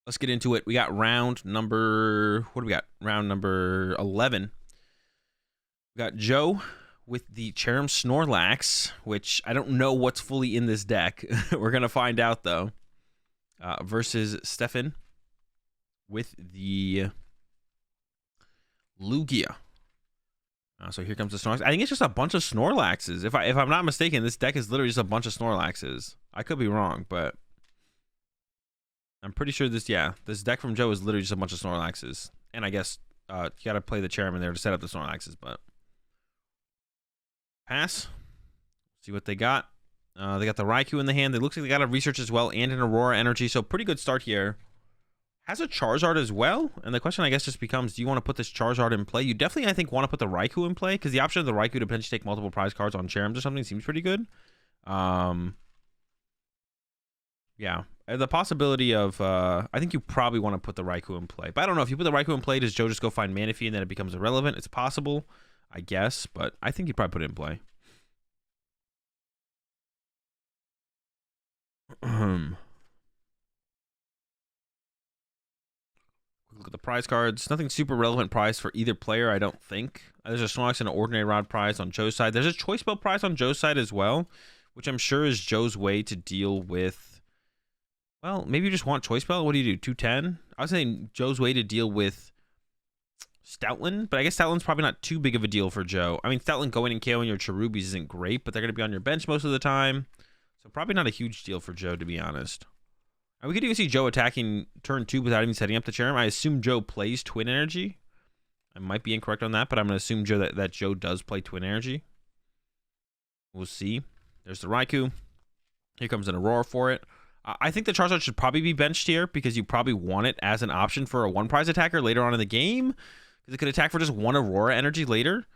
let's get into it. We got round number, what do we got? Round number 11. We got Joe with the Cherrim Snorlax, which I don't know what's fully in this deck. We're going to find out, though. Versus Stefan with the Lugia. So here comes the Snorlax. I think it's just a bunch of Snorlaxes. If I'm not mistaken, this deck is literally just a bunch of Snorlaxes. I could be wrong, but I'm pretty sure this deck from Joe is literally just a bunch of Snorlaxes. And I guess you got to play the Cherrim in there to set up the Snorlaxes, but pass. See what they got. They got the Raikou in the hand. It looks like they got a Research as well and an Aurora Energy. So pretty good start here. Has a Charizard as well. And the question, I guess, just becomes, do you want to put this Charizard in play? You definitely, I think, want to put the Raikou in play, because the option of the Raikou to potentially take multiple prize cards on Cherrims or something seems pretty good. Yeah. The possibility of, I think you probably want to put the Raikou in play. But I don't know. If you put the Raikou in play, does Joe just go find Manaphy and then it becomes irrelevant? It's possible, I guess. But I think you'd probably put it in play. Look at the prize cards. Nothing super relevant prize for either player, I don't think. There's a Snorlax and an Ordinary Rod prize on Joe's side. There's a Choice Belt prize on Joe's side as well, which I'm sure is Joe's way to deal with... Well, maybe you just want Choice Belt. What do you do, 210? I was saying Joe's way to deal with Stoutland, but I guess Stoutland's probably not too big of a deal for Joe. I mean, Stoutland going and KOing your Cherubies isn't great, but they're going to be on your bench most of the time. So probably not a huge deal for Joe, to be honest. And we could even see Joe attacking turn 2 without even setting up the Cherrim. I assume Joe plays Twin Energy. I might be incorrect on that, but I'm going to assume Joe that Joe does play Twin Energy. We'll see. There's the Raikou. Here comes an Aurora for it. I think the Charizard should probably be benched here, because you probably want it as an option for a one-prize attacker later on in the game, because it could attack for just one Aurora Energy later.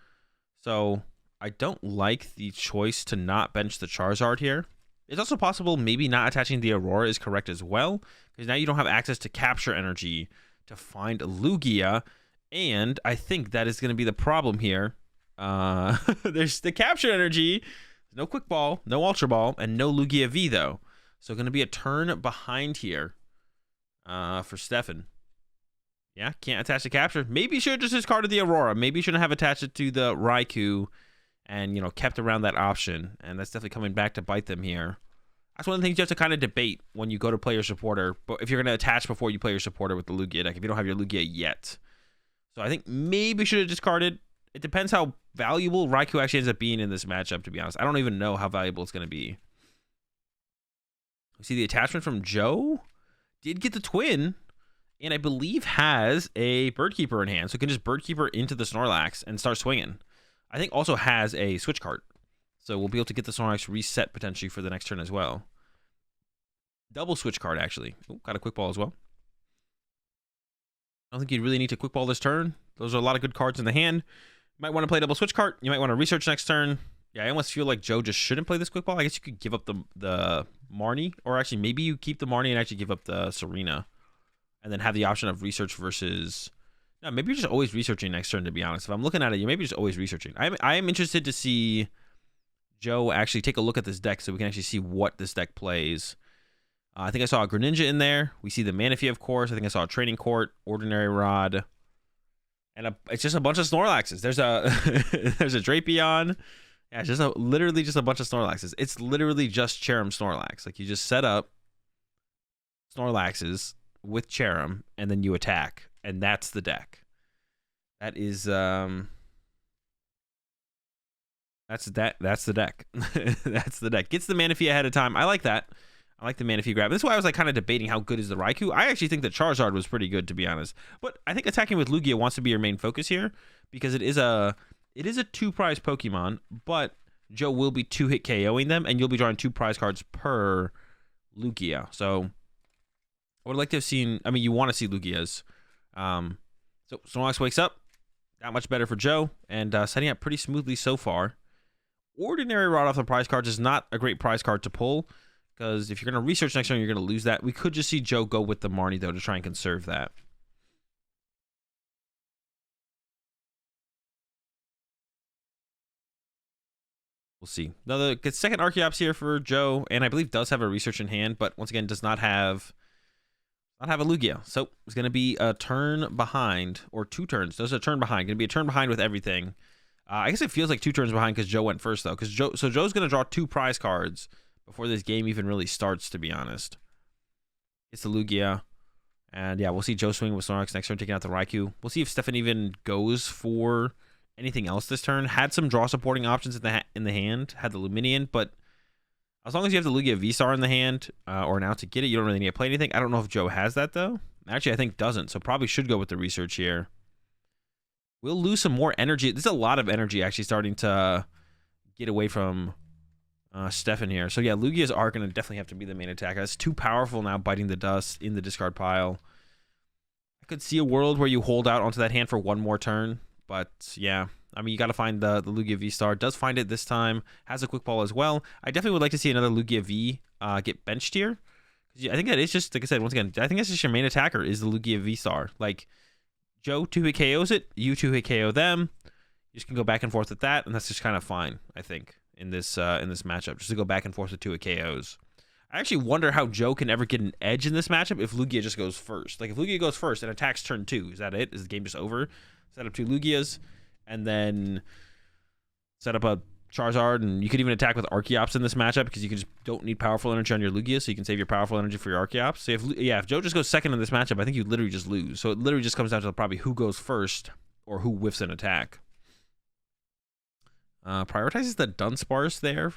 So I don't like the choice to not bench the Charizard here. It's also possible maybe not attaching the Aurora is correct as well, because now you don't have access to Capture Energy to find Lugia, and I think that is going to be the problem here. There's the Capture Energy, no Quick Ball, no Ultra Ball, and no Lugia V, though. So going to be a turn behind here for Stefan. Yeah, can't attach the Capture. Maybe you should have just discarded the Aurora. Maybe you shouldn't have attached it to the Raikou and, you know, kept around that option. And that's definitely coming back to bite them here. That's one of the things you have to kind of debate when you go to play your supporter. But if you're going to attach before you play your supporter with the Lugia deck, if you don't have your Lugia yet. So I think maybe you should have discarded. It depends how valuable Raikou actually ends up being in this matchup, to be honest. I don't even know how valuable it's going to be. We see the attachment from Joe. Did get the Twin. And I believe has a Birdkeeper in hand. So it can just Birdkeeper into the Snorlax and start swinging. I think also has a Switch card. So we'll be able to get the Snorlax reset potentially for the next turn as well. Double Switch card, actually. Ooh, got a Quick Ball as well. I don't think you really need to Quick Ball this turn. Those are a lot of good cards in the hand. You might want to play double Switch card. You might want to research next turn. Yeah, I almost feel like Joe just shouldn't play this Quick Ball. I guess you could give up the Marnie. Or actually, maybe you keep the Marnie and actually give up the Serena. And then have the option of research versus... No, maybe you're just always researching next turn, to be honest. If I'm looking at it, you're maybe just always researching. I am interested to see Joe actually take a look at this deck so we can actually see what this deck plays. I think I saw a Greninja in there. We see the Manaphy, of course. I think I saw a Training Court, Ordinary Rod. And it's just a bunch of Snorlaxes. There's a there's a Drapion. Yeah, it's just literally just a bunch of Snorlaxes. It's literally just Cherrim Snorlax. Like, you just set up Snorlaxes with Cherrim, and then you attack. And that's the deck. That is that's the deck. That's the deck. Gets the Manaphy ahead of time. I like that. I like the Manaphy grab. This is why I was like kind of debating how good is the Raikou. I actually think that Charizard was pretty good, to be honest. But I think attacking with Lugia wants to be your main focus here, because it is a 2-prize Pokemon, but Joe will be 2-hit KOing them, and you'll be drawing 2 prize cards per Lugia. So I would like to have seen... I mean, you want to see Lugias. So Snorlax wakes up. Not much better for Joe, and setting up pretty smoothly so far. Ordinary Rod off the prize cards is not a great prize card to pull, because if you're going to research next turn, you're going to lose that. We could just see Joe go with the Marnie, though, to try and conserve that. We'll see. Now, the second Archeops here for Joe, and I believe does have a research in hand, but once again, does not have not have a Lugia. So it's going to be a turn behind, or 2 turns. There's a turn behind. Going to be a turn behind with everything. I guess it feels like 2 turns behind because Joe went first, though. So Joe's going to draw 2 prize cards before this game even really starts, to be honest. It's the Lugia. And yeah, we'll see Joe swing with Snorlax next turn, taking out the Raikou. We'll see if Stefan even goes for anything else this turn. Had some draw supporting options in the hand. Had the Luminion, but as long as you have the Lugia V-Star in the hand, or now to get it, you don't really need to play anything. I don't know if Joe has that, though. Actually, I think doesn't, so probably should go with the research here. We'll lose some more energy. There's a lot of energy actually starting to get away from Stefan here. So yeah, Lugias are going to definitely have to be the main attacker. That's too powerful now, biting the dust in the discard pile. I could see a world where you hold out onto that hand for 1 more turn, but yeah. I mean, you got to find the Lugia V-Star. Does find it this time. Has a quick ball as well. I definitely would like to see another Lugia V get benched here. I think that is just, like I said, once again, I think that's just your main attacker is the Lugia V-Star. Like, Joe 2-hit KOs it. You 2-hit KO them. You just can go back and forth with that, and that's just kind of fine, I think, in this matchup. Just to go back and forth with 2-hit KOs. I actually wonder how Joe can ever get an edge in this matchup if Lugia just goes first. Like, if Lugia goes first and attacks turn 2, is that it? Is the game just over? Set up 2 Lugias, and then set up a Charizard, and you could even attack with Archeops in this matchup because you just don't need powerful energy on your Lugia, so you can save your powerful energy for your Archeops. So if Joe just goes second in this matchup, I think you literally just lose. So it literally just comes down to probably who goes first or who whiffs an attack. Prioritizes the Dunsparce there,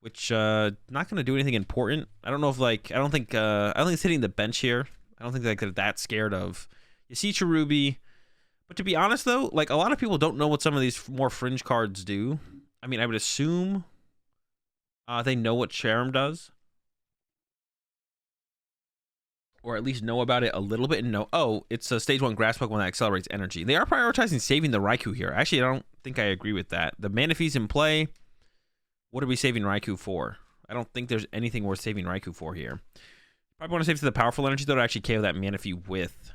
which not going to do anything important. I don't know if I don't think it's hitting the bench here. I don't think they're that scared of. You see Cherubi. But to be honest, though, like, a lot of people don't know what some of these more fringe cards do. I mean, I would assume they know what Cherrim does. Or at least know about it a little bit and know, oh, it's a stage 1 grass Pokemon that accelerates energy. They are prioritizing saving the Raikou here. Actually, I don't think I agree with that. The Manaphy's in play. What are we saving Raikou for? I don't think there's anything worth saving Raikou for here. Probably want to save to the powerful energy, though, to actually KO that Manaphy with.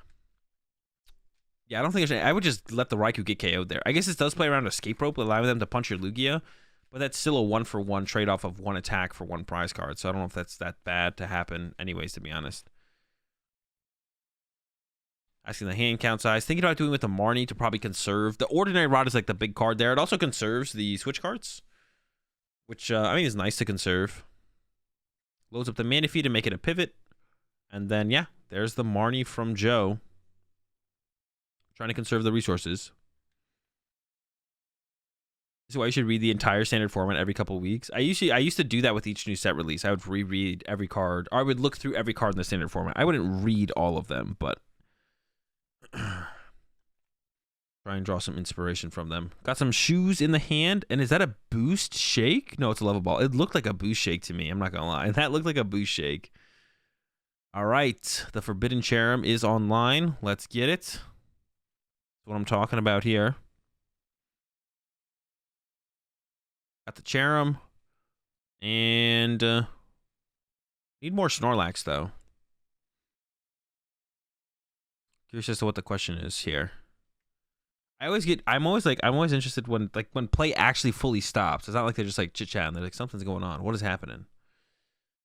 Yeah, I don't think I would just let the Raikou get KO'd there. I guess this does play around escape rope, allowing them to punch your Lugia, but that's still a 1-for-1 trade-off of 1 attack for 1 prize card, so I don't know if that's that bad to happen anyways, to be honest. Asking the hand count size. Thinking about doing with the Marnie to probably conserve. The Ordinary Rod is like the big card there. It also conserves the switch cards, which, I mean, is nice to conserve. Loads up the Manaphy to make it a pivot. And then, yeah, there's the Marnie from Joe. Trying to conserve the resources. This is why you should read the entire standard format every couple of weeks. I used to do that with each new set release. I would reread every card, or I would look through every card in the standard format. I wouldn't read all of them, but try and draw some inspiration from them. Got some shoes in the hand, and is that a boost shake? No, it's a level ball. It looked like a boost shake to me. I'm not gonna lie. That looked like a boost shake. All right, the Forbidden Cherrim is online. Let's get it. That's what I'm talking about here. Got the Cherrim. And need more Snorlax, though. Curious as to what the question is here. I'm always interested when play actually fully stops. It's not like they're just like chit-chatting. They're like, something's going on. What is happening?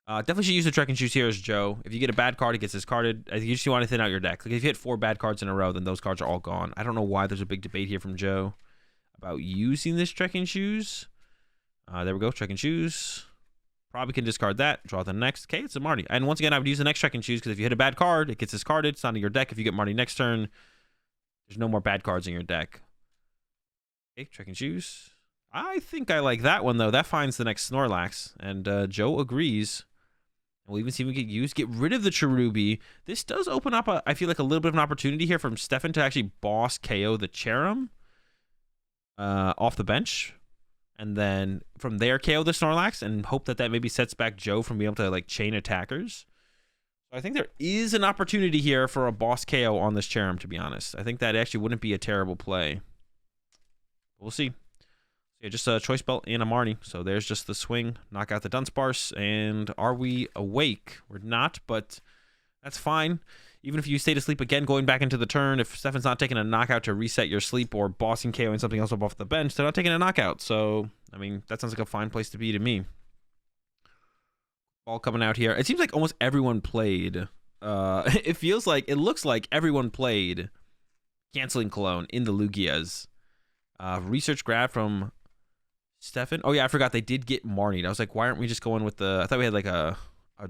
Definitely should use the Trekking Shoes here as Joe. If you get a bad card, it gets discarded. I think you just want to thin out your deck. Like, if you hit 4 bad cards in a row, then those cards are all gone. I don't know why there's a big debate here from Joe about using this Trekking Shoes. There we go, Trekking Shoes. Probably can discard that. Draw the next. Okay, it's a Marty. And once again, I would use the next Trekking Shoes because if you hit a bad card, it gets discarded. It's not in your deck. If you get Marty next turn, there's no more bad cards in your deck. Okay, Trekking Shoes. I think I like that one, though. That finds the next Snorlax. And Joe agrees. We'll even see if we can get rid of the Cherubi. This does open up, I feel like, a little bit of an opportunity here from Stefan to actually boss KO the Cherrim off the bench. And then from there, KO the Snorlax and hope that maybe sets back Joe from being able to, like, chain attackers. So I think there is an opportunity here for a boss KO on this Cherrim, to be honest. I think that actually wouldn't be a terrible play. We'll see. Yeah, just a Choice Belt and a Marnie. So there's just the swing. Knock out the Dunsparce. And are we awake? We're not, but that's fine. Even if you stay to sleep again, going back into the turn, if Stefan's not taking a knockout to reset your sleep or bossing KOing something else up off the bench, they're not taking a knockout. So, I mean, that sounds like a fine place to be to me. Ball coming out here. It seems like almost everyone played it feels like, it looks like everyone played Canceling Cologne in the Lugias. Research grab from Stefan. Oh yeah, I forgot they did get Marnied. I was like, why aren't we just going with the... I thought we had like a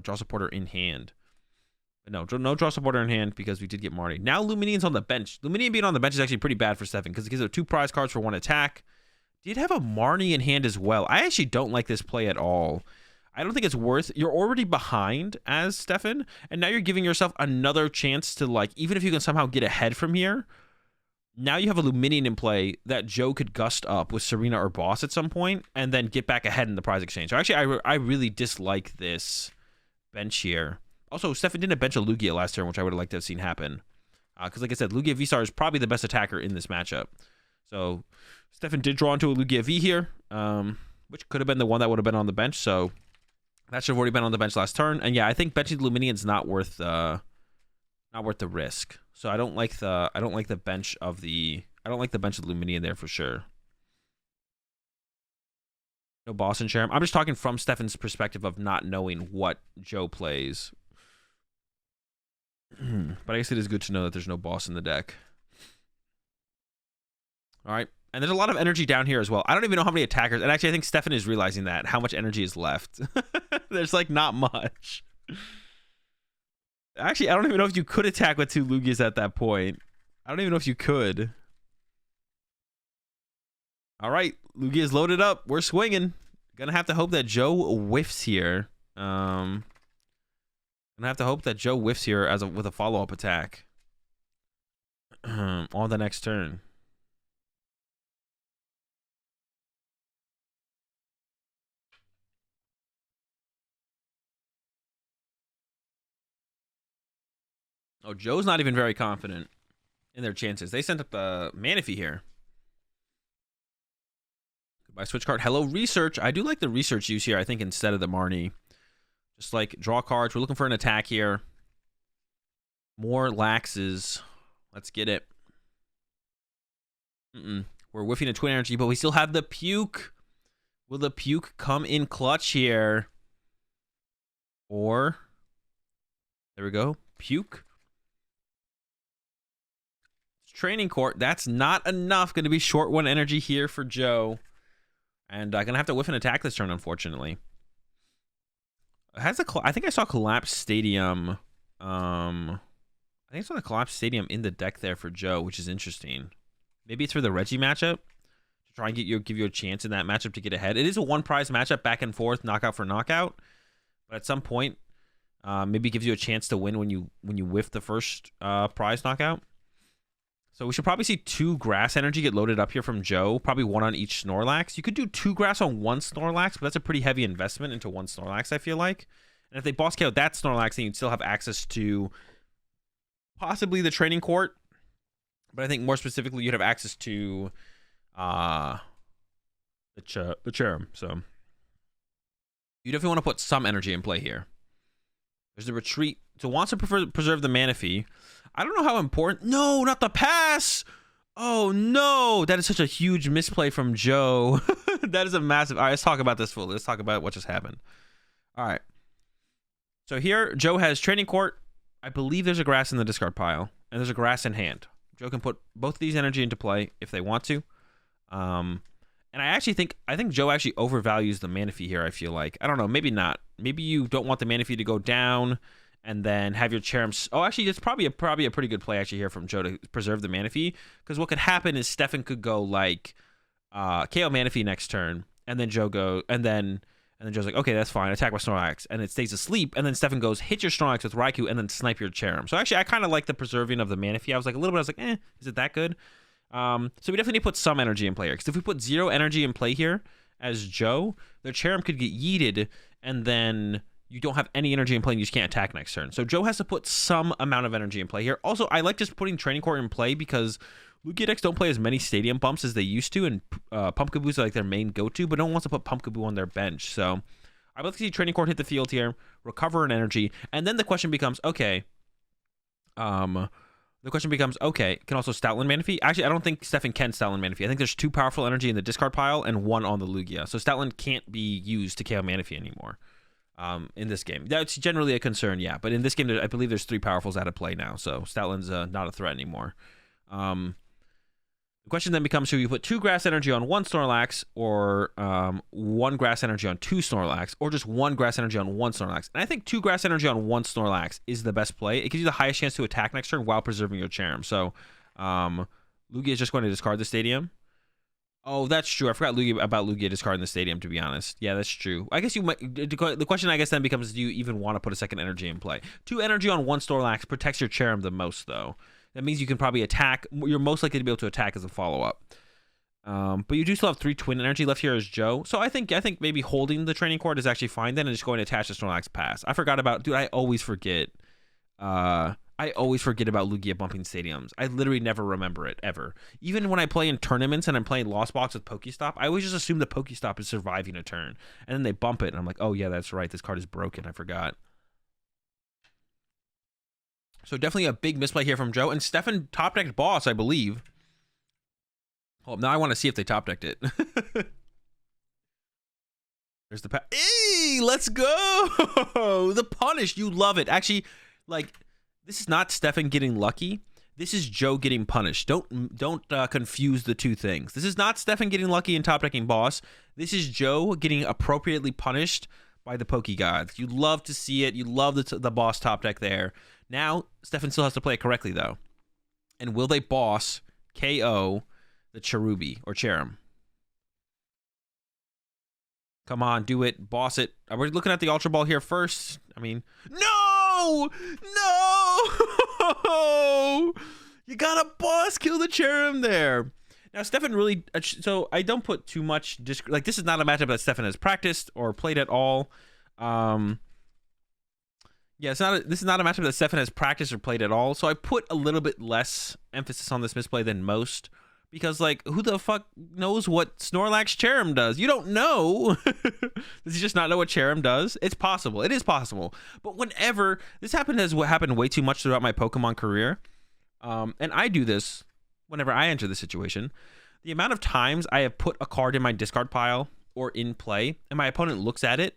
draw supporter in hand. But no draw supporter in hand because we did get Marnied. Now Luminian's on the bench. Luminian being on the bench is actually pretty bad for Stefan because it gives him 2 prize cards for 1 attack. Did have a Marnie in hand as well. I actually don't like this play at all. I don't think it's worth... You're already behind as Stefan, and now you're giving yourself another chance to, like, even if you can somehow get ahead from here, now you have a Luminian in play that Joe could gust up with Serena or Boss at some point and then get back ahead in the prize exchange. So actually, I really dislike this bench here. Also, Stefan didn't bench a Lugia last turn, which I would have liked to have seen happen. Because like I said, Lugia V-Star is probably the best attacker in this matchup. So Stefan did draw into a Lugia V here, which could have been the one that would have been on the bench. So that should have already been on the bench last turn. And yeah, I think benching the Luminian's not worth the risk. So I don't like the bench of the Luminian there for sure. No boss in Cherrim. I'm just talking from Stefan's perspective of not knowing what Joe plays. But I guess it is good to know that there's no boss in the deck. All right. And there's a lot of energy down here as well. I don't even know how many attackers. And actually, I think Stefan is realizing that. How much energy is left. There's like not much. Actually, I don't even know if you could attack with 2 Lugias at that point. I don't even know if you could. All right. Lugia is loaded up. We're swinging. Gonna have to hope that Joe whiffs here. Gonna have to hope that Joe whiffs here with a follow-up attack on the next turn. Oh, Joe's not even very confident in their chances. They sent up a Manaphy here. Goodbye, switch card. Hello, research. I do like the research use here, I think, instead of the Marnie. Just like draw cards. We're looking for an attack here. More Laxes. Let's get it. We're whiffing a Twin Energy, but we still have the Puke. Will the Puke come in clutch here? Or, there we go. Puke. Training Court. That's not enough. Going to be short 1 energy here for Joe. And going to have to whiff an attack this turn, unfortunately. I think I saw Collapse Stadium. I think I saw the Collapse Stadium in the deck there for Joe, which is interesting. Maybe it's for the Reggie matchup to try and give you a chance in that matchup to get ahead. It is a 1 prize matchup, back and forth, knockout for knockout. But at some point, maybe gives you a chance to win when you whiff the first prize knockout. So we should probably see 2 grass energy get loaded up here from Joe. Probably 1 on each Snorlax. You could do 2 grass on 1 Snorlax, but that's a pretty heavy investment into 1 Snorlax, I feel like. And if they boss KO that Snorlax, then you'd still have access to possibly the Training Court. But I think more specifically, you'd have access to the Cherrim. So you definitely want to put some energy in play here. There's the retreat. So wants to preserve the Manaphy. I don't know how important... No, not the pass! Oh, no! That is such a huge misplay from Joe. That is a massive... All right, let's talk about this fully. Let's talk about what just happened. All right. So here, Joe has Training Court. I believe there's a grass in the discard pile. And there's a grass in hand. Joe can put both of these energy into play if they want to. And I think Joe actually overvalues the Manaphy here, I feel like. I don't know, maybe not. Maybe you don't want the Manaphy to go down and then have your Cherrim... Oh, actually, it's probably a pretty good play actually here from Joe to preserve the Manaphy. Because what could happen is Stefan could go like KO Manaphy next turn, and then Joe go... And then Joe's like, okay, that's fine. Attack with Snorlax. And it stays asleep. And then Stefan goes, hit your Snorlax with Raikou, and then snipe your Cherrim. So actually, I kind of like the preserving of the Manaphy. I was like, is it that good? So we definitely need to put some energy in play here. Because if we put 0 energy in play here as Joe, their Cherrim could get yeeted, and then you don't have any energy in play and you just can't attack next turn. So Joe has to put some amount of energy in play here. Also, I like just putting Training Court in play because Lugia decks don't play as many Stadium Bumps as they used to, and Pumpkaboos are like their main go-to, but no one wants to put Pumpkaboo on their bench. So I'd like to see Training Court hit the field here, recover an energy, and then the question becomes, okay, can also Stoutland Manaphy? Actually, I don't think Stefan can Stoutland Manaphy. I think there's 2 powerful energy in the discard pile and 1 on the Lugia. So Stoutland can't be used to KO Manaphy anymore. in this game. That's generally a concern, yeah. But in this game, I believe there's 3 powerfuls out of play now, so Stoutland's not a threat anymore. The question then becomes, should you put 2 grass energy on 1 Snorlax, or 1 grass energy on 2 Snorlax, or just 1 grass energy on 1 Snorlax? And I think 2 grass energy on 1 Snorlax is the best play. It gives you the highest chance to attack next turn while preserving your Cherrim. So Lugia is just going to discard the stadium. Oh, that's true. I forgot about Lugia discarding the stadium, to be honest. Yeah, that's true. I guess you might. The question, I guess, then becomes, do you even want to put a second energy in play? 2 energy on 1 Snorlax protects your Cherrim the most, though. That means you can probably attack. You're most likely to be able to attack as a follow-up. But you do still have 3 twin energy left here as Joe. So I think maybe holding the training cord is actually fine then, and just going to attach the Snorlax pass. I forgot about, dude, I always forget. I always forget about Lugia bumping stadiums. I literally never remember it, ever. Even when I play in tournaments and I'm playing Lost Box with Pokestop, I always just assume the Pokestop is surviving a turn. And then they bump it, and I'm like, oh yeah, that's right, this card is broken, I forgot. So definitely a big misplay here from Joe. And Stefan top-decked Boss, I believe. Oh, now I want to see if they top-decked it. There's the hey, let's go! The punish, you love it. Actually, like, this is not Stefan getting lucky. This is Joe getting punished. Don't confuse the two things. This is not Stefan getting lucky and top-decking Boss. This is Joe getting appropriately punished by the Poke Gods. You love to see it. You love the Boss top-deck there. Now, Stefan still has to play it correctly, though. And will they Boss KO the Cherubi or Cherrim? Come on, do it. Boss it. We're looking at the Ultra Ball here first. I mean, no! No! You gotta Boss kill the Cherrim there. Now, Stefan really... So, I don't put too much... Like, this is not a matchup that Stefan has practiced or played at all. Yeah, this is not a matchup that Stefan has practiced or played at all. So, I put a little bit less emphasis on this misplay than most. Because, like, who the fuck knows what Snorlax Cherrim does? You don't know. Does he just not know what Cherrim does? It's possible. It is possible. But whenever... This has happened way too much throughout my Pokemon career. And I do this whenever I enter the situation. The amount of times I have put a card in my discard pile or in play, and my opponent looks at it,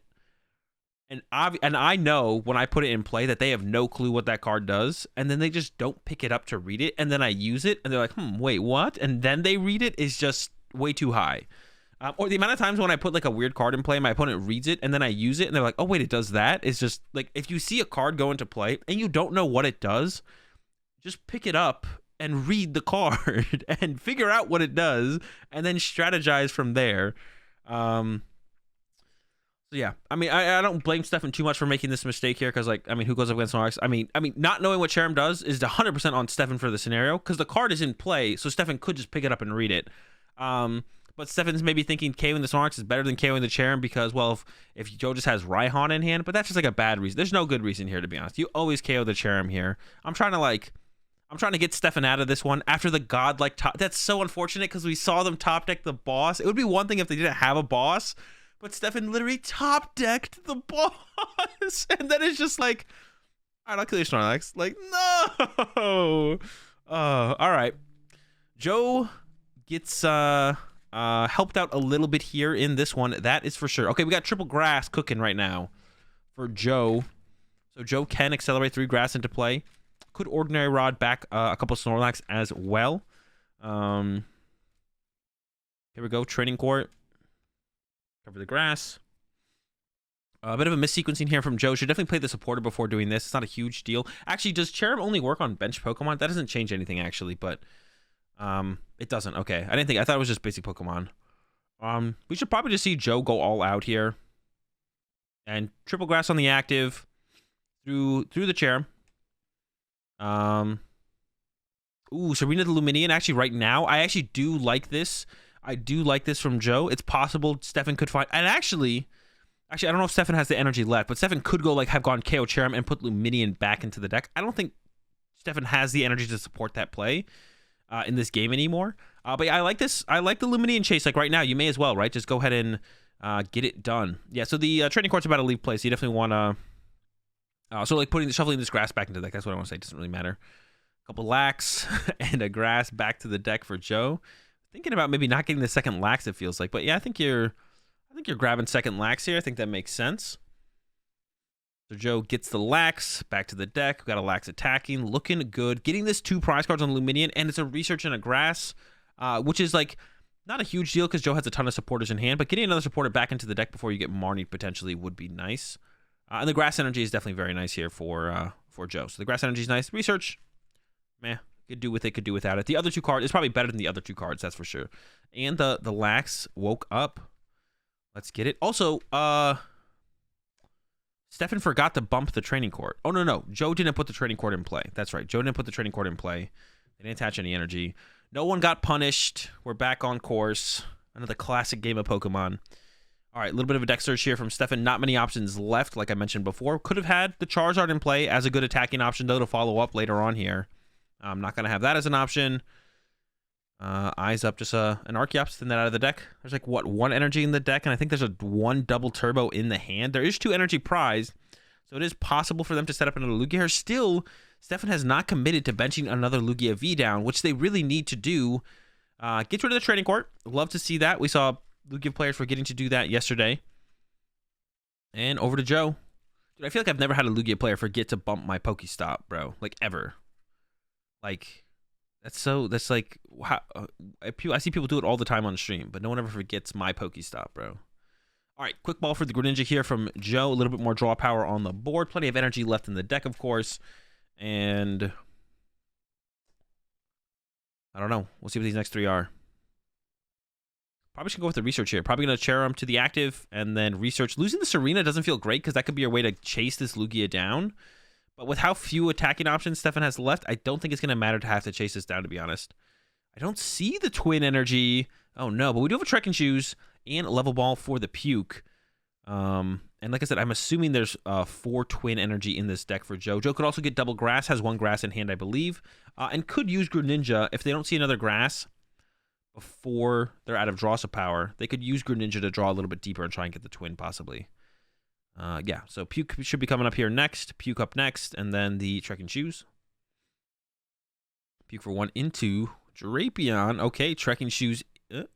and I know when I put it in play that they have no clue what that card does, and then they just don't pick it up to read it, and then I use it, and they're like, wait, what? And then they read it is just way too high. Or the amount of times when I put like a weird card in play, my opponent reads it, and then I use it, and they're like, oh wait, it does that? It's just like, if you see a card go into play and you don't know what it does, just pick it up and read the card and figure out what it does, and then strategize from there. So yeah, I mean, I don't blame Stefan too much for making this mistake here, because, like, I mean, who goes up against Snorlax? I mean, not knowing what Cherrim does is 100% on Stefan for the scenario, because the card is in play, so Stefan could just pick it up and read it. But Stefan's maybe thinking KOing the Snorlax is better than KOing the Cherrim because, well, if Joe just has Raihan in hand, but that's just like a bad reason. There's no good reason here, to be honest. You always KO the Cherrim here. I'm trying to get Stefan out of this one after the godlike top. That's so unfortunate because we saw them top deck the Boss. It would be one thing if they didn't have a Boss, but Stefan literally top decked the Boss, and then it's just like, all right, I'll kill your Snorlax. Like, no. All right. Joe gets helped out a little bit here in this one. That is for sure. Okay, we got triple grass cooking right now for Joe. So Joe can accelerate 3 grass into play. Could Ordinary Rod back a couple Snorlax as well. Here we go. Training Court. Cover the grass. A bit of a missequencing here from Joe. Should definitely play the supporter before doing this. It's not a huge deal. Actually, does Cherrim only work on bench Pokemon? That doesn't change anything, actually, but it doesn't. Okay. I thought it was just basic Pokemon. We should probably just see Joe go all out here. And triple grass on the active through the Cherrim. Ooh, Serena the Luminian. Actually, right now, I actually do like this. I do like this from Joe. It's possible Stefan could find... And actually, I don't know if Stefan has the energy left, but Stefan could go, like, have gone KO Cherrim and put Luminian back into the deck. I don't think Stefan has the energy to support that play in this game anymore. But yeah, I like this. I like the Luminian chase. Like, right now, you may as well, right? Just go ahead and get it done. Yeah, so the training court's about to leave play, so you definitely want to... so, like, shuffling this grass back into the deck, that's what I want to say. It doesn't really matter. A couple Lax and a grass back to the deck for Joe. Thinking about maybe not getting the second Lax, it feels like. But yeah, I think you're grabbing second Lax here. I think that makes sense. So Joe gets the Lax back to the deck. We've got a Lax attacking, looking good. Getting this 2 prize cards on Luminion, and it's a research and a grass, which is like not a huge deal because Joe has a ton of supporters in hand, but getting another supporter back into the deck before you get Marnied potentially would be nice. And the grass energy is definitely very nice here for Joe. So the grass energy is nice. Research, meh, could do with it, could do without it. The other 2 cards is probably better than the other 2 cards, that's for sure. And the Lax woke up. Let's get it. Also, Stefan forgot to bump the training court. Oh, no. Joe didn't put the training court in play. That's right. Joe didn't put the training court in play. They didn't attach any energy. No one got punished. We're back on course. Another classic game of Pokemon. All right, a little bit of a deck search here from Stefan. Not many options left, like I mentioned before. Could have had the Charizard in play as a good attacking option, though, to follow up later on here. I'm not going to have that as an option. Eyes up, just an Archeops, thin that out of the deck. There's like, what, 1 energy in the deck, and I think there's a 1 double turbo in the hand. There is 2 energy prized, so it is possible for them to set up another Lugia here. Still, Stefan has not committed to benching another Lugia V down, which they really need to do. Get rid of the training court. Love to see that. We saw Lugia players were getting to do that yesterday. And over to Joe. Dude, I feel like I've never had a Lugia player forget to bump my Pokestop, bro. Like, ever. Like... That's like, how, I see people do it all the time on stream, but no one ever forgets my Pokestop, bro. All right, quick ball for the Greninja here from Joe. A little bit more draw power on the board. Plenty of energy left in the deck, of course. And I don't know. We'll see what these next 3 are. Probably should go with the research here. Probably going to Cherrim to the active and then research. Losing the Serena doesn't feel great because that could be your way to chase this Lugia down. But with how few attacking options Stefan has left, I don't think it's going to matter to have to chase this down, to be honest. I don't see the Twin Energy. Oh, no. But we do have a Trek and Shoes and a Level Ball for the Puke. And like I said, I'm assuming there's 4 Twin Energy in this deck for Joe. Joe could also get Double Grass, has 1 Grass in hand, I believe. And could use Greninja if they don't see another Grass before they're out of Draw Power. They could use Greninja to draw a little bit deeper and try and get the Twin, possibly. Yeah, so Puke should be coming up here next. Puke up next, and then the Trek and Shoes. Puke for 1 into Drapion. Okay, Trek and Shoes. Definitely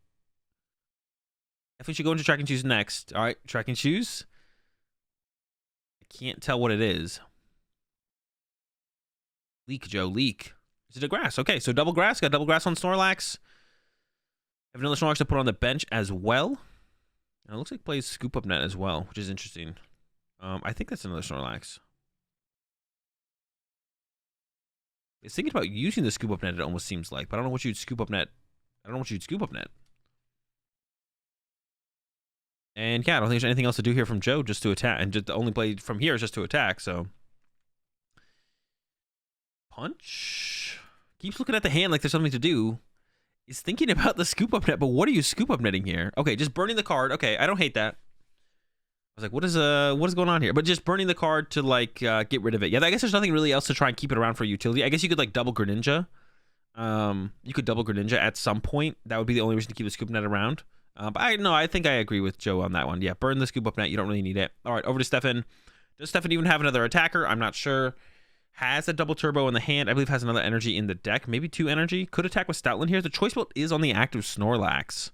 should go into Trek and Shoes next. All right, Trek and Shoes. I can't tell what it is. Leak, Joe, leak. Is it a grass? Okay, so double grass. Got double grass on Snorlax. Have another Snorlax to put on the bench as well. And it looks like it plays Scoop Up Net as well, which is interesting. I think that's another Snorlax. It's thinking about using the Scoop Up Net, it almost seems like, but I don't know what you'd Scoop Up Net. I don't know what you'd Scoop Up Net. And yeah, I don't think there's anything else to do here from Joe, just to attack. And just the only play from here is just to attack, so. Punch. Keeps looking at the hand like there's something to do. Is thinking about the Scoop Up Net, but what are you Scoop Up Netting here? Okay, just burning the card. Okay, I don't hate that. I was like, what is going on here? But just burning the card to like get rid of it. Yeah, I guess there's nothing really else to try and keep it around for utility. I guess you could like double Greninja. You could double Greninja at some point. That would be the only reason to keep the Scoop Net around. But I think I agree with Joe on that one. Yeah, burn the Scoop Up Net. You don't really need it. All right, over to Stefan. Does Stefan even have another attacker? I'm not sure. Has a double turbo in the hand. I believe has another energy in the deck. Maybe 2 energy. Could attack with Stoutland here. The choice belt is on the active Snorlax,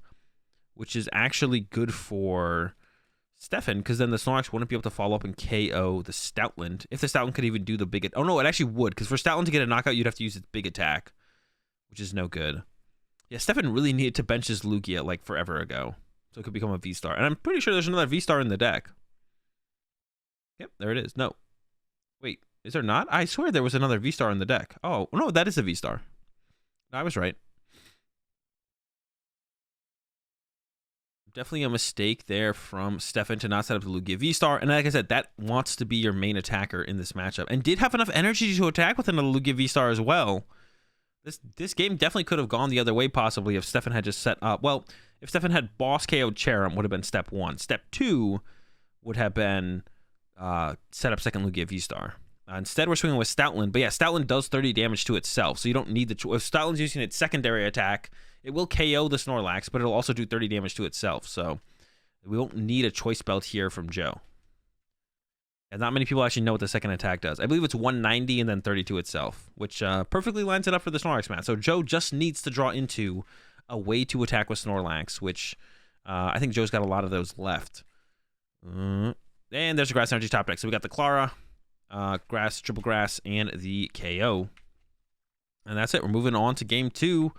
which is actually good for Stefan, because then the Snorlax wouldn't be able to follow up and KO the Stoutland. If the Stoutland could even do the big... Oh, no, it actually would, because for Stoutland to get a knockout, you'd have to use its big attack, which is no good. Yeah, Stefan really needed to bench his Lugia, like, forever ago, so it could become a V-Star. And I'm pretty sure there's another V-Star in the deck. Yep, there it is. No. Wait, is there not? I swear there was another V-Star in the deck. Oh, no, that is a V-Star. I was right. Definitely a mistake there from Stefan to not set up the Lugia V-Star. And like I said, that wants to be your main attacker in this matchup. And did have enough energy to attack with another Lugia V-Star as well. This game definitely could have gone the other way possibly if Stefan had just set up... Well, if Stefan had boss KO'd Cherrim, would have been step 1. Step 2 would have been set up second Lugia V-Star. Instead, we're swinging with Stoutland. But yeah, Stoutland does 30 damage to itself. So you don't need the... If Stoutland's using its secondary attack... It will KO the Snorlax, but it'll also do 30 damage to itself. So we won't need a choice belt here from Joe. And not many people actually know what the second attack does. I believe it's 190 and then 30 to itself, which perfectly lines it up for the Snorlax match. So Joe just needs to draw into a way to attack with Snorlax, which I think Joe's got a lot of those left. And there's a Grass Energy top deck. So we got the Clara, Grass, Triple Grass, and the KO. And that's it. We're moving on to game 2.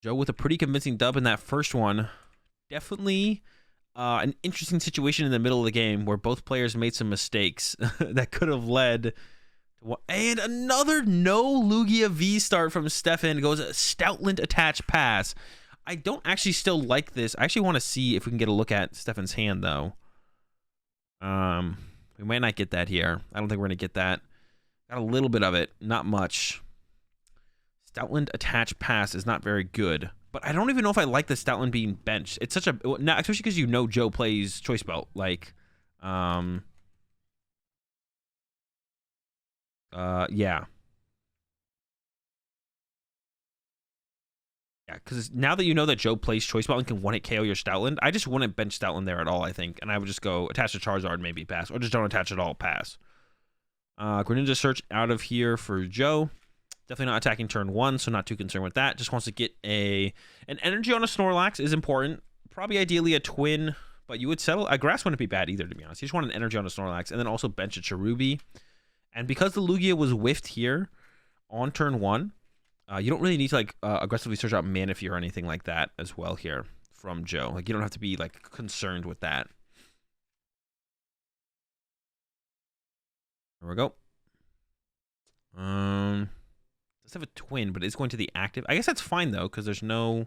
Joe with a pretty convincing dub in that first one. Definitely an interesting situation in the middle of the game where both players made some mistakes that could have led to what. And another no Lugia V start from Stefan. Goes a Stoutland attached pass. I don't actually still like this. I actually want to see if we can get a look at Stefan's hand, though. We might not get that here. I don't think we're going to get that. Got a little bit of it. Not much. Stoutland attached pass is not very good. But I don't even know if I like the Stoutland being benched. It's such a... Not, especially because you know Joe plays Choice Belt. Like, yeah. Yeah, because now that you know that Joe plays Choice Belt and can one-hit KO your Stoutland, I just wouldn't bench Stoutland there at all, I think. And I would just go attach to Charizard, maybe pass. Or just don't attach at all, pass. Greninja Search out of here for Joe. Definitely not attacking turn 1, so not too concerned with that. Just wants to get an energy on a Snorlax is important. Probably ideally a twin, but you would settle. A grass wouldn't be bad either, to be honest. You just want an energy on a Snorlax, and then also bench a Cherubi. And because the Lugia was whiffed here on turn 1, you don't really need to like aggressively search out Manaphy or anything like that as well here from Joe. Like you don't have to be like concerned with that. There we go. Does have a twin, but it's going to the active. I guess that's fine though, because there's no.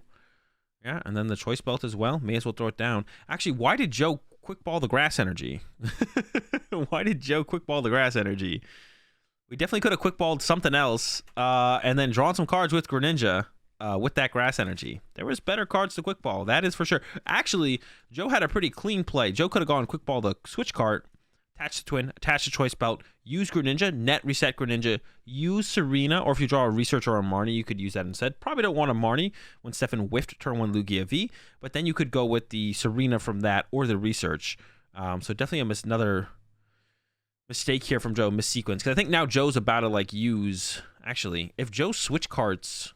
Yeah, and then the Choice Belt as well. May as well throw it down. Actually, why did Joe quick ball the Grass Energy? Why did Joe quick ball the Grass Energy? We definitely could have quick balled something else, and then drawn some cards with Greninja with that Grass Energy. There was better cards to quick ball, that is for sure. Actually, Joe had a pretty clean play. Joe could have gone quick ball the Switch card, attach the twin, attach the Choice Belt, use Greninja, net reset Greninja, use Serena, or if you draw a Research or a Marnie, you could use that instead. Probably don't want a Marnie when Stefan whiffed turn 1 Lugia V, but then you could go with the Serena from that or the Research. So definitely another mistake here from Joe, missequence. Because I think now Joe's about to like use. Actually, if Joe switch cards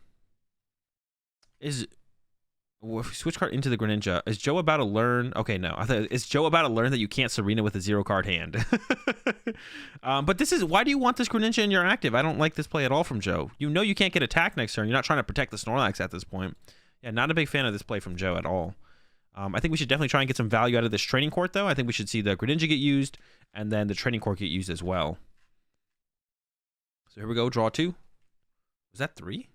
switch card into the Greninja, is Joe about to learn? Okay, no. Is Joe about to learn that you can't Serena with a 0-card hand? But this is why do you want this Greninja in your active? I don't like this play at all from Joe. You know you can't get attacked next turn. You're not trying to protect the Snorlax at this point. Yeah, not a big fan of this play from Joe at all. I think we should definitely try and get some value out of this training court, though. I think we should see the Greninja get used, and then the training court get used as well. So here we go, draw 2. Was that 3?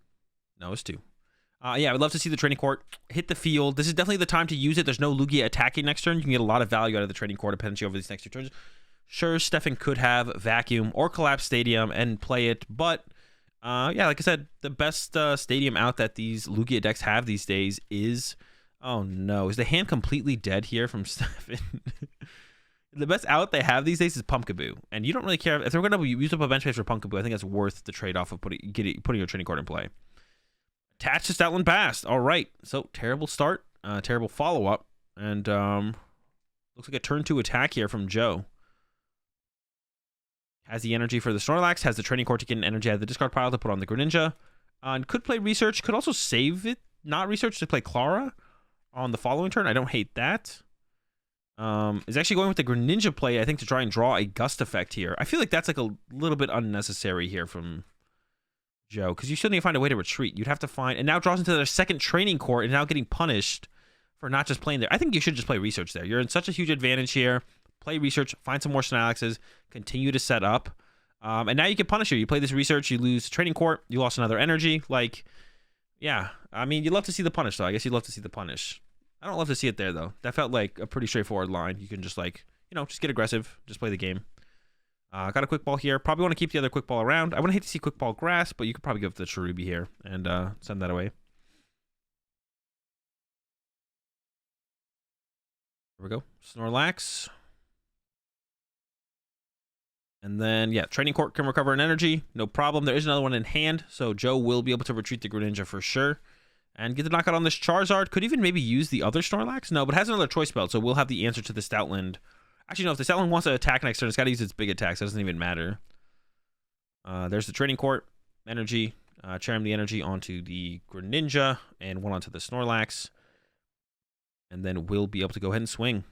No, it's 2. Yeah, I would love to see the training court hit the field. This is definitely the time to use it. There's no Lugia attacking next turn. You can get a lot of value out of the training court dependency over these next 2 turns. Sure, Stefan could have Vacuum or Collapse Stadium and play it, but yeah, like I said, the best stadium out that these Lugia decks have these days is... Oh no, is the hand completely dead here from Stefan? The best out they have these days is Pumpkaboo, and you don't really care if they're going to use up a bench space for Pumpkaboo. I think that's worth the trade-off of putting your training card in play. Attach to Stoutland Pass. All right, so terrible start, terrible follow-up, and looks like a turn 2 attack here from Joe. Has the energy for the Snorlax, has the training card to get an energy out of the discard pile to put on the Greninja, and could play Research, could also save it, not Research, to play Clara on the following turn. I don't hate that. Is actually going with the Greninja play, I think, to try and draw a Gust effect here. I feel like that's like a little bit unnecessary here from Joe, because you still need to find a way to retreat. You'd have to find, and now draws into their second training court and now getting punished for not just playing there. I think you should just play Research there. You're in such a huge advantage here. Play Research, find some more Snorlaxes, continue to set up. And now you can punish her. You play this Research, you lose training court, you lost another energy. Like, yeah, I mean, you'd love to see the punish, though. I guess you'd love to see the punish. I don't love to see it there, though. That felt like a pretty straightforward line. You can just, like, you know, just get aggressive. Just play the game. Got a quick ball here. Probably want to keep the other quick ball around. I wouldn't hate to see quick ball grass, but you could probably give it to the Cherubi here and send that away. Here we go. Snorlax. And then, yeah, training court can recover an energy. No problem. There is another one in hand, so Joe will be able to retreat the Greninja for sure. And get the knockout on this Charizard. Could even maybe use the other Snorlax. No, but has another Choice Belt, so we'll have the answer to the Stoutland. Actually, no, if the Stoutland wants to attack next turn, it's got to use its big attacks. So it doesn't even matter. There's the training court. Energy. Cherrim the energy onto the Greninja and one onto the Snorlax. And then we'll be able to go ahead and swing.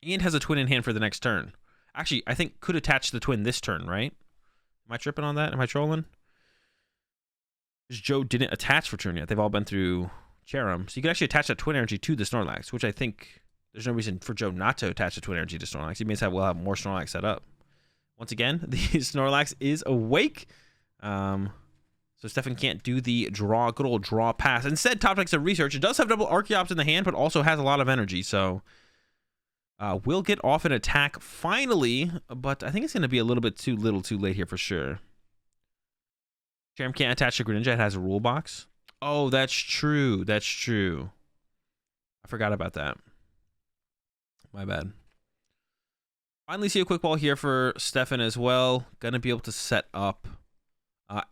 and has a twin in hand for the next turn. Actually, I think could attach the twin this turn, right? Am I tripping on that? Am I trolling? Because Joe didn't attach for turn yet. They've all been through Cherrim. So you can actually attach that twin energy to the Snorlax, which I think there's no reason for Joe not to attach the twin energy to Snorlax. He may say we'll have more Snorlax set up. Once again, the Snorlax is awake. So Stefan can't do the draw, good old draw pass. Instead, top decks of research. It does have double Archeops in the hand, but also has a lot of energy. So we'll get off an attack finally, but I think it's going to be a little bit too late here for sure. Cherrim can't attach to Greninja. It has a rule box. Oh, that's true. That's true. I forgot about that. My bad. Finally see a quick ball here for Stefan as well. Gonna be able to set up.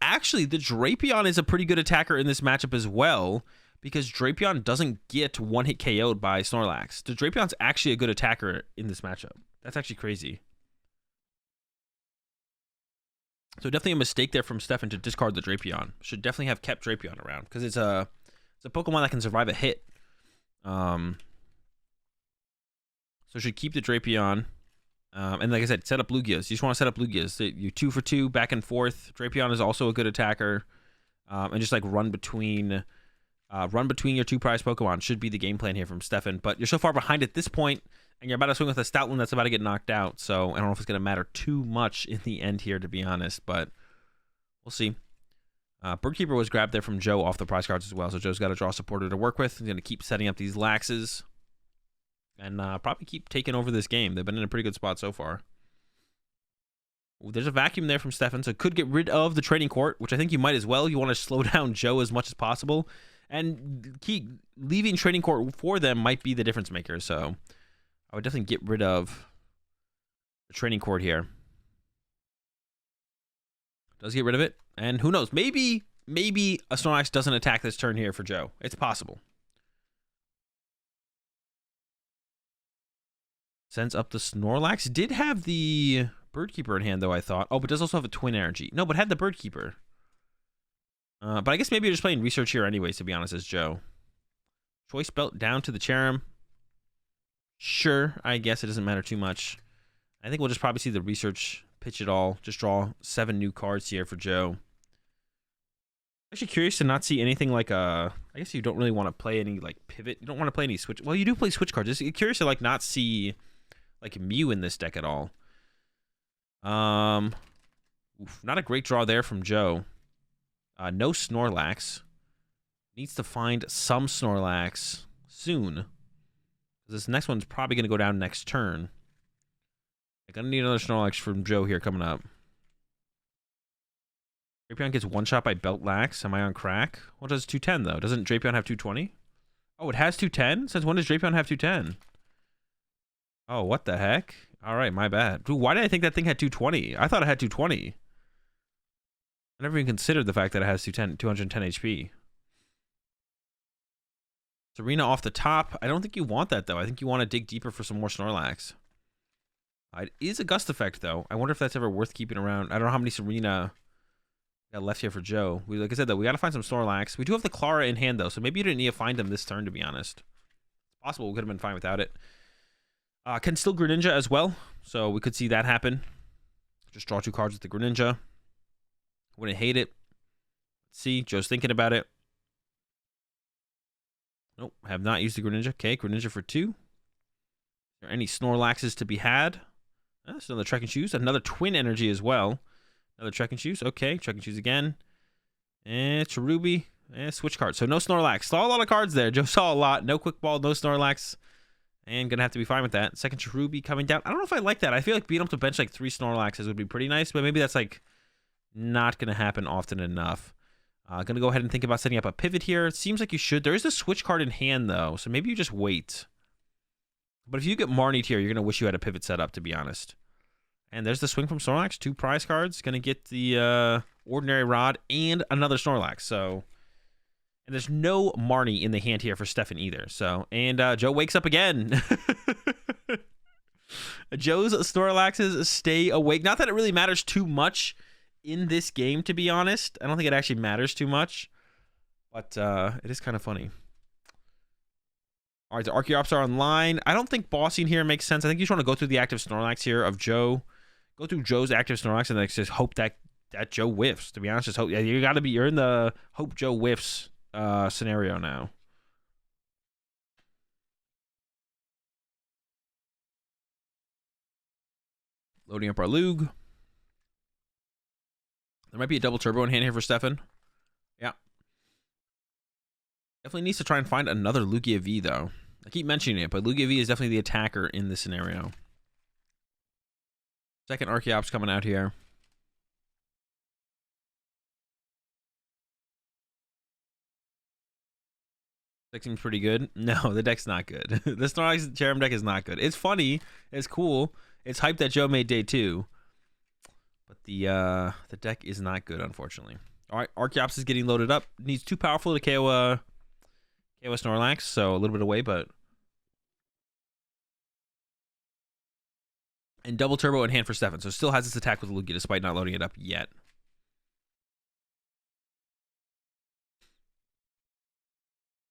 Actually, the Drapion is a pretty good attacker in this matchup as well, because Drapion doesn't get one-hit KO'd by Snorlax. The Drapion's actually a good attacker in this matchup. That's actually crazy. So definitely a mistake there from Stefan to discard the Drapion. Should definitely have kept Drapion around, because it's a Pokemon that can survive a hit. So should keep the Drapion. And like I said, set up Lugias. You just want to set up Lugias. You 2 for 2 back and forth. Drapion is also a good attacker. And just like run between your 2 prize Pokemon should be the game plan here from Stefan. But you're so far behind at this point, and you're about to swing with a Stoutland that's about to get knocked out. So I don't know if it's going to matter too much in the end here, to be honest. But we'll see. Birdkeeper was grabbed there from Joe off the prize cards as well. So Joe's got a draw supporter to work with. He's going to keep setting up these Laxes. And probably keep taking over this game. They've been in a pretty good spot so far. Ooh, there's a vacuum there from Stefan, so could get rid of the training court, which I think you might as well. You want to slow down Joe as much as possible. And keep leaving training court for them might be the difference maker. So I would definitely get rid of the training court here. Does get rid of it. And who knows? Maybe a Snorlax doesn't attack this turn here for Joe. It's possible. Sends up the Snorlax. Did have the Birdkeeper in hand, though, I thought. Oh, but does also have a twin energy. No, but had the Birdkeeper. But I guess maybe you're just playing research here anyways, to be honest, as Joe. Choice belt down to the Cherrim. Sure, I guess it doesn't matter too much. I think we'll just probably see the research pitch it all. Just draw 7 new cards here for Joe. Actually curious to not see anything like I guess you don't really want to play any like pivot. You don't want to play any switch. Well, you do play switch cards. Just curious to like not see like Mew in this deck at all. Oof, not a great draw there from Joe. No Snorlax. Needs to find some Snorlax soon. This next one's probably going to go down next turn. I'm going to need another Snorlax from Joe here coming up. Drapion gets one shot by Belt Lax. Am I on crack? What does 210 though? Doesn't Drapion have 220? Oh, it has 210? Since when does Drapion have 210? Oh, what the heck? All right, my bad. Dude, why did I think that thing had 220? I thought it had 220. I never even considered the fact that it has 210 HP. Serena off the top. I don't think you want that though. I think you want to dig deeper for some more Snorlax. It is a Gust effect though. I wonder if that's ever worth keeping around. I don't know how many Serena got left here for Joe. Like I said though, we got to find some Snorlax. We do have the Clara in hand though, so maybe you didn't need to find them this turn, to be honest. It's possible we could have been fine without it. Can still Greninja as well, so we could see that happen. Just draw 2 cards with the Greninja. Wouldn't hate it. Let's see, Joe's thinking about it. Nope, have not used the Greninja. Okay, Greninja for 2. Are there any Snorlaxes to be had? That's another Trek and Shoes. Another Twin Energy as well. Another Trek and Shoes. Okay, Trek and Shoes again. And Cherubi. And switch cards. So no Snorlax. Saw a lot of cards there. Joe saw a lot. No Quick Ball, no Snorlax. And gonna have to be fine with that. Second Cherubi coming down. I don't know if I like that. I feel like being able to bench like 3 Snorlaxes would be pretty nice, but maybe that's like not gonna happen often enough. Gonna go ahead and think about setting up a pivot here. It seems like you should. There is a switch card in hand though, so maybe you just wait. But if you get Marnied here, you're gonna wish you had a pivot set up, to be honest. And there's the swing from Snorlax. 2 prize cards. Gonna get the Ordinary Rod and another Snorlax. So, and there's no Marnie in the hand here for Stefan either. So, and Joe wakes up again. Joe's Snorlaxes stay awake. Not that it really matters too much in this game, to be honest. I don't think it actually matters too much, but it is kind of funny. All right, the Archeops are online. I don't think bossing here makes sense. I think you just want to go through the active Snorlax here of Joe. Go through Joe's active Snorlax and like just hope that Joe whiffs. To be honest, just hope. Yeah, you're in the hope Joe whiffs scenario now. Loading up our Lug. There might be a double turbo in hand here for Stefan. Yeah. Definitely needs to try and find another Lugia V, though. I keep mentioning it, but Lugia V is definitely the attacker in this scenario. Second Archeops coming out here. Deck seems pretty good. No, the deck's not good. The Snorlax Cherrim deck is not good. It's funny. It's cool. It's hyped that Joe made day 2. But the deck is not good, unfortunately. All right, Archeops is getting loaded up. Needs too powerful to KO Snorlax, so a little bit away, but... And double turbo in hand for Stefan, so still has its attack with Lugia despite not loading it up yet.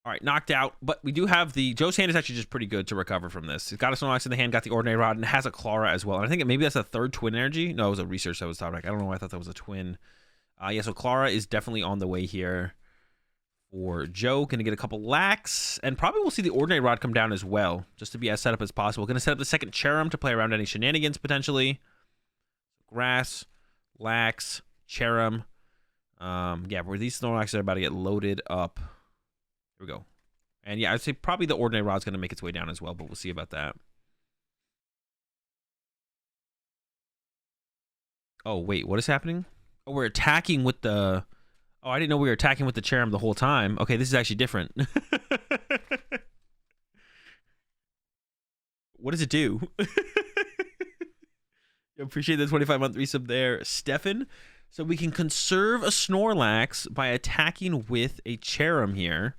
All right, knocked out, but we do have the... Joe's hand is actually just pretty good to recover from this. He's got a Snorlax in the hand, got the Ordinary Rod, and has a Clara as well. And I think maybe that's a third twin energy. No, it was a research that was top deck. I don't know why I thought that was a twin. Yeah, so Clara is definitely on the way here for Joe. Going to get a couple Lax, and probably we'll see the Ordinary Rod come down as well, just to be as set up as possible. Going to set up the second Cherrim to play around any shenanigans, potentially. Grass, Lax, Cherrim. Yeah, where these Snorlaxes are about to get loaded up. Here we go. And yeah, I'd say probably the Ordinary Rod's going to make its way down as well, but we'll see about that. Oh, wait, what is happening? Oh, we're attacking with the... Oh, I didn't know we were attacking with the Cherrim the whole time. Okay, this is actually different. What does it do? Appreciate the 25-month resub there, Stefan. So we can conserve a Snorlax by attacking with a Cherrim here.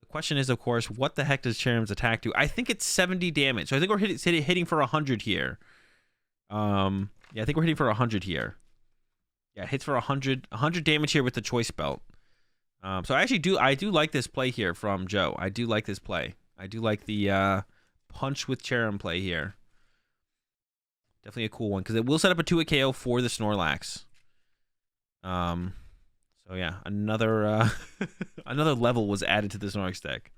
The question is, of course, what the heck does Cherrim's attack do? I think it's 70 damage. So I think we're hitting for 100 here. Yeah, I think we're hitting for 100 here. Yeah, hits for 100 damage here with the Choice Belt. So I do like this play here from Joe. I do like this play. I do like the punch with Cherrim play here. Definitely a cool one because it will set up a 2-hit KO for the Snorlax. So yeah, another another level was added to the Snorlax deck.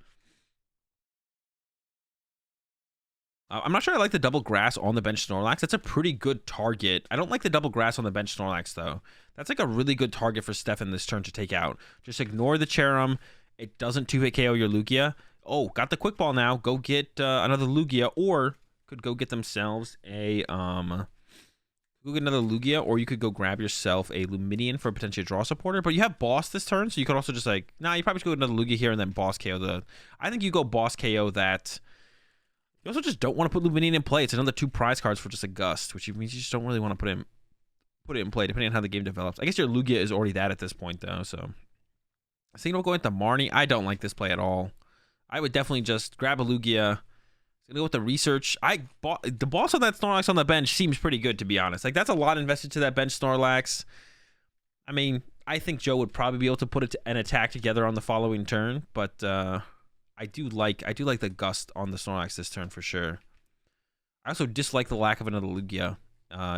I'm not sure I like the double grass on the bench Snorlax. That's a pretty good target. I don't like the double grass on the bench Snorlax, though. That's like a really good target for Stefan this turn to take out. Just ignore the Cherrim. It doesn't 2-hit KO your Lugia. Oh, got the quick ball now. Go get another Lugia, or could go get themselves a... Go get another Lugia, or you could go grab yourself a Lumineon for potentially a draw supporter. But you have boss this turn, so you could also just like... Nah, you probably should go get another Lugia here and then boss KO the... I think you go boss KO that... You also just don't want to put Lumineon in play. It's another 2 prize cards for just a Gust, which means you just don't really want to put it in play, depending on how the game develops. I guess your Lugia is already that at this point, though. So, Signal going to Marnie. I don't like this play at all. I would definitely just grab a Lugia. Gonna go with the research. The boss on that Snorlax on the bench seems pretty good, to be honest. Like, that's a lot invested to that bench Snorlax. I mean, I think Joe would probably be able to put an attack together on the following turn, but I do like the Gust on the Snorlax this turn for sure. I also dislike the lack of another Lugia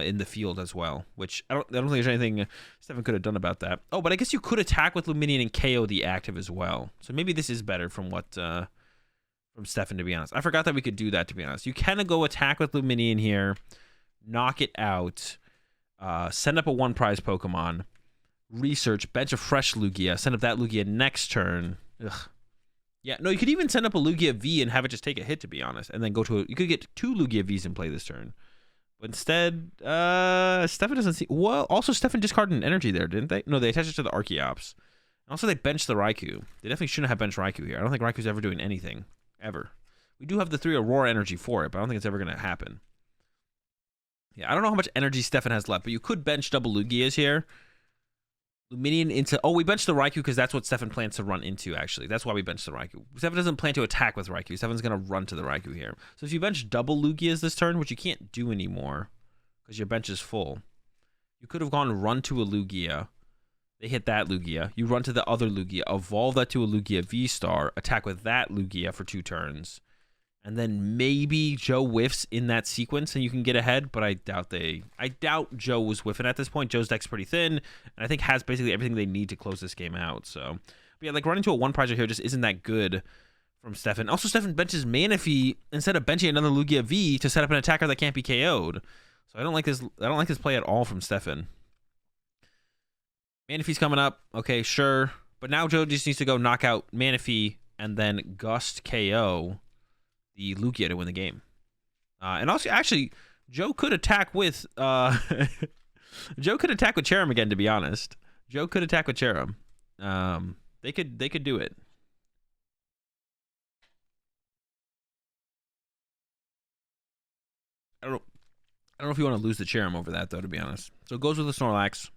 in the field as well, which I don't think there's anything Stefan could have done about that. Oh, but I guess you could attack with Lumineon and KO the active as well. So maybe this is better from what from Stefan, to be honest. I forgot that we could do that, to be honest. You can go attack with Lumineon here, knock it out, send up a 1 prize Pokemon, research, bench a fresh Lugia, send up that Lugia next turn. Ugh. Yeah, no, you could even send up a Lugia V and have it just take a hit, to be honest, and then go to you could get 2 Lugia Vs in play this turn. But instead, Stefan doesn't see... Well, also Stefan discarded an energy there, didn't they? No, they attached it to the Archeops. Also, they benched the Raikou. They definitely shouldn't have benched Raikou here. I don't think Raikou's ever doing anything. Ever. We do have the 3 Aurora energy for it, but I don't think it's ever going to happen. Yeah, I don't know how much energy Stefan has left, but you could bench double Lugias here. Lumineon into... Oh, we benched the Raikou because that's what Stefan plans to run into, actually. That's why we benched the Raikou. Stefan doesn't plan to attack with Raikou. Stefan's going to run to the Raikou here. So if you bench double Lugias this turn, which you can't do anymore because your bench is full, you could have gone run to a Lugia, They hit that Lugia. You run to the other Lugia, evolve that to a Lugia V-Star, attack with that Lugia for 2 turns. And then maybe Joe whiffs in that sequence and you can get ahead, but I doubt Joe was whiffing at this point. Joe's deck's pretty thin, and I think has basically everything they need to close this game out. So, but yeah, like running to a 1 prize right here just isn't that good from Stefan. Also, Stefan benches Manaphy instead of benching another Lugia V to set up an attacker that can't be KO'd. So I don't like this play at all from Stefan. Manaphy's coming up. Okay, sure. But now Joe just needs to go knock out Manaphy and then Gust KO the Lugia to win the game. And also, actually, Joe could attack with Joe could attack with Cherrim again, to be honest. Joe could attack with Cherrim. They could do it. I don't know if you want to lose the Cherrim over that, though, to be honest. So it goes with the Snorlax.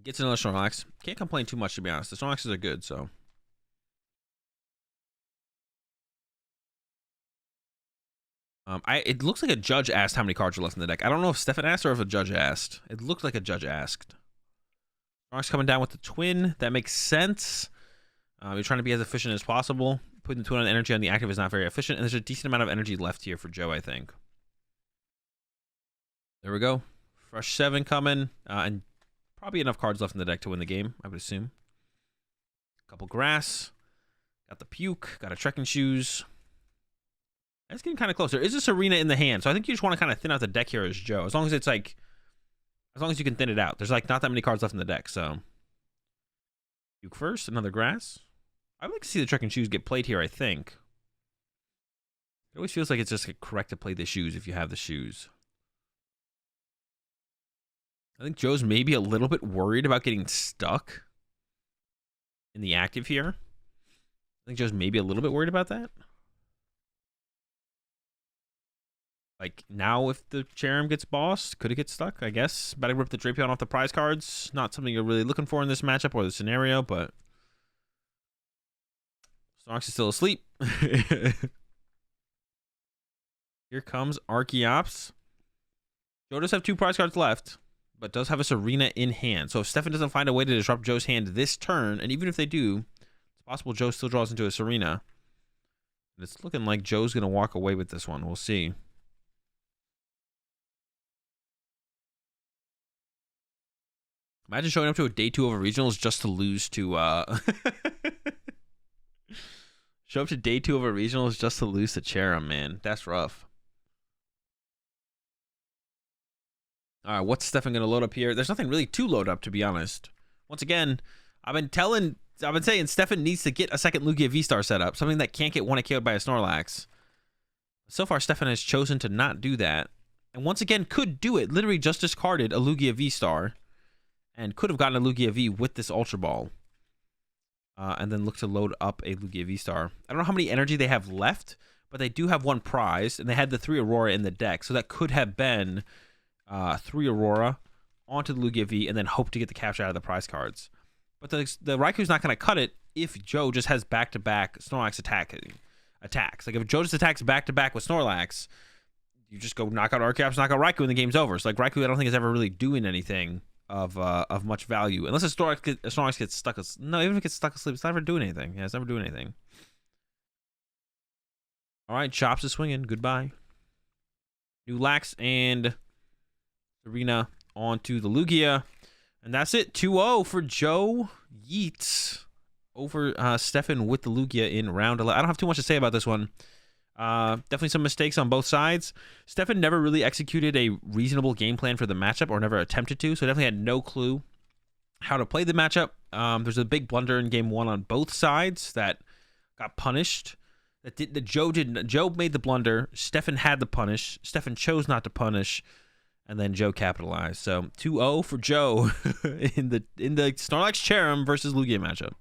Gets another Snorlax. Can't complain too much, to be honest. The Snorlaxes are good, so. It looks like a judge asked how many cards are left in the deck. I don't know if Stefan asked or if a judge asked. It looked like a judge asked. Snorlax coming down with the twin. That makes sense. You're trying to be as efficient as possible. Putting the twin on energy on the active is not very efficient, and there's a decent amount of energy left here for Joe, I think. There we go. Fresh 7 coming, and probably enough cards left in the deck to win the game, I would assume. Couple grass. Got the puke. Got a trekking shoes. It's getting kind of close. There is a Serena in the hand, so I think you just want to kind of thin out the deck here as Joe. As long as it's like, as long as you can thin it out. There's like not that many cards left in the deck, so. Puke first, another grass. I'd like to see the trekking shoes get played here, I think. It always feels like it's just correct to play the shoes if you have the shoes. I think Joe's maybe a little bit worried about getting stuck in the active here. I think Joe's maybe a little bit worried about that. Like, now if the Cherrim gets bossed, could it get stuck? I guess. About to rip the Drapion off the prize cards. Not something you're really looking for in this matchup or the scenario, but Snorlax is still asleep. Here comes Archeops. Joe does have 2 prize cards left, but does have a Serena in hand. So if Stefan doesn't find a way to disrupt Joe's hand this turn, and even if they do, it's possible Joe still draws into a Serena. And it's looking like Joe's going to walk away with this one. We'll see. Imagine showing up to a day 2 of a regionals just to lose to show up to day 2 of a regionals just to lose to Cherrim, man. That's rough. All right, what's Stefan gonna load up here? There's nothing really to load up, to be honest. Once again, I've been saying Stefan needs to get a second Lugia V-Star set up, something that can't get 1-KO'd by a Snorlax. So far, Stefan has chosen to not do that, and once again could do it. Literally just discarded a Lugia V-Star. And could have gotten a Lugia V with this Ultra Ball. And then look to load up a Lugia V-Star. I don't know how many energy they have left, but they do have 1 prize, and they had the 3 Aurora in the deck. So that could have been 3 Aurora onto the Lugia V, and then hope to get the capture out of the prize cards. But the Raikou's not going to cut it if Joe just has back-to-back Snorlax attacks. Like if Joe just attacks back-to-back with Snorlax, you just go knock out Archeops, knock out Raikou, and the game's over. So like Raikou, I don't think is ever really doing anything of much value unless a Snorlax gets stuck. No, even if it gets stuck asleep, it's never doing anything. Yeah, it's never doing anything. All right, Chops is swinging. Goodbye. New Lax and Serena onto the Lugia, and that's it. 2-0 for Joe Yeats over Stefan with the Lugia in round 11. I don't have too much to say about this one. Definitely some mistakes on both sides. Stefan never really executed a reasonable game plan for the matchup, or never attempted to, so definitely had no clue how to play the matchup. There's a big blunder in game 1 on both sides that got punished. Joe made the blunder. Stefan had the punish. Stefan chose not to punish, and then Joe capitalized. So 2-0 for Joe in the Snorlax Cherrim versus Lugia matchup.